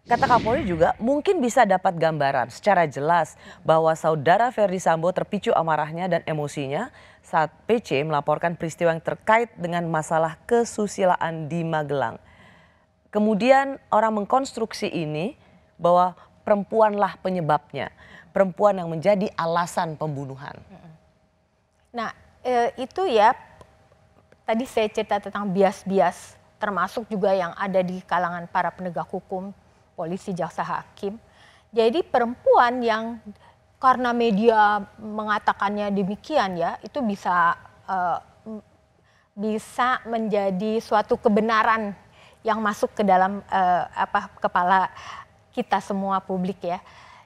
Kata Kapolri juga mungkin bisa dapat gambaran secara jelas bahwa saudara Ferdy Sambo terpicu amarahnya dan emosinya saat PC melaporkan peristiwa yang terkait dengan masalah kesusilaan di Magelang. Kemudian orang mengkonstruksi ini bahwa perempuanlah penyebabnya, perempuan yang menjadi alasan pembunuhan. Nah itu ya tadi saya cerita tentang bias-bias termasuk juga yang ada di kalangan para penegak hukum, polisi, jaksa, hakim. Jadi perempuan yang karena media mengatakannya demikian ya, itu bisa menjadi suatu kebenaran yang masuk ke dalam kepala kita semua publik ya.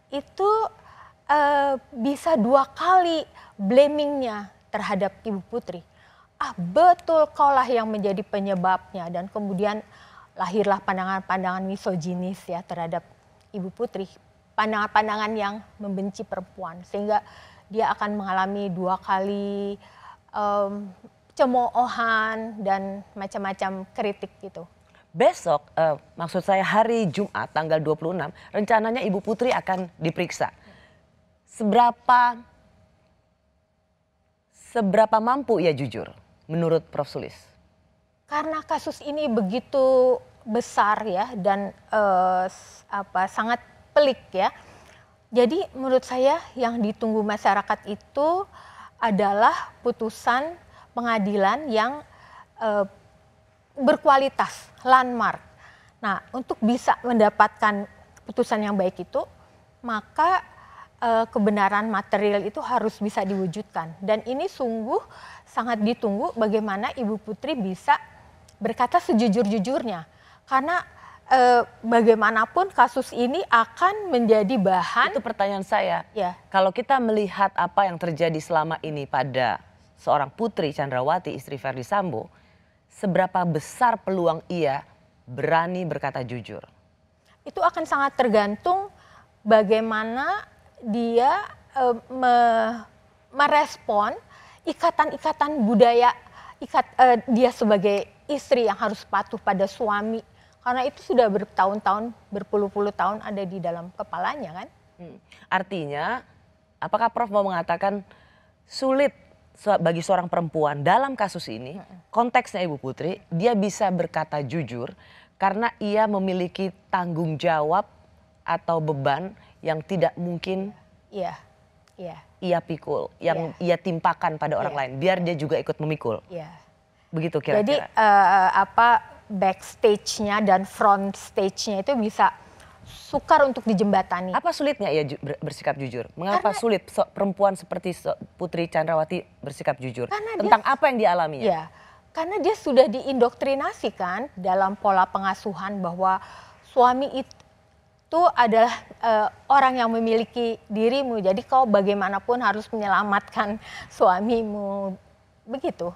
Itu bisa dua kali blamingnya terhadap Ibu Putri. Betul kaulah yang menjadi penyebabnya, dan kemudian lahirlah pandangan-pandangan misoginis ya terhadap Ibu Putri, pandangan-pandangan yang membenci perempuan, sehingga dia akan mengalami dua kali cemoohan dan macam-macam kritik gitu. Besok, maksud saya hari Jumat tanggal 26, rencananya Ibu Putri akan diperiksa. Seberapa mampu ia jujur menurut Prof. Sulis? Karena kasus ini begitu besar ya dan sangat pelik ya. Jadi menurut saya yang ditunggu masyarakat itu adalah putusan pengadilan yang berkualitas, landmark. Nah, untuk bisa mendapatkan putusan yang baik itu, maka kebenaran material itu harus bisa diwujudkan. Dan ini sungguh sangat ditunggu bagaimana Ibu Putri bisa berkata sejujur-jujurnya. Karena bagaimanapun kasus ini akan menjadi bahan. Itu pertanyaan saya. Ya. Kalau kita melihat apa yang terjadi selama ini pada seorang Putri Chandrawati, istri Ferdy Sambo, seberapa besar peluang ia berani berkata jujur? Itu akan sangat tergantung bagaimana dia merespon ikatan-ikatan budaya, dia sebagai istri yang harus patuh pada suami. Karena itu sudah bertahun-tahun, berpuluh-puluh tahun ada di dalam kepalanya kan. Artinya, apakah Prof mau mengatakan sulit bagi seorang perempuan dalam kasus ini, konteksnya Ibu Putri, dia bisa berkata jujur karena ia memiliki tanggung jawab atau beban yang tidak mungkin ia pikul, yang ia timpakan pada orang lain, biar dia juga ikut memikul. Begitu kira-kira. Jadi backstage-nya dan front stage-nya itu bisa sukar untuk dijembatani. Apa sulitnya ia bersikap jujur? Mengapa sulit perempuan seperti Putri Chandrawati bersikap jujur? Tentang apa yang dialaminya? Ya, karena dia sudah diindoktrinasi kan dalam pola pengasuhan bahwa suami itu adalah orang yang memiliki dirimu. Jadi kau bagaimanapun harus menyelamatkan suamimu. Begitu.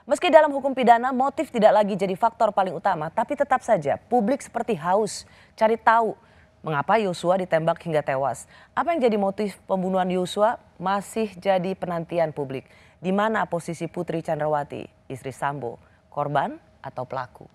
Meski dalam hukum pidana motif tidak lagi jadi faktor paling utama, tapi tetap saja publik seperti haus cari tahu mengapa Yosua ditembak hingga tewas. Apa yang jadi motif pembunuhan Yosua masih jadi penantian publik. Di mana posisi Putri Chandrawati, istri Sambo, korban atau pelaku?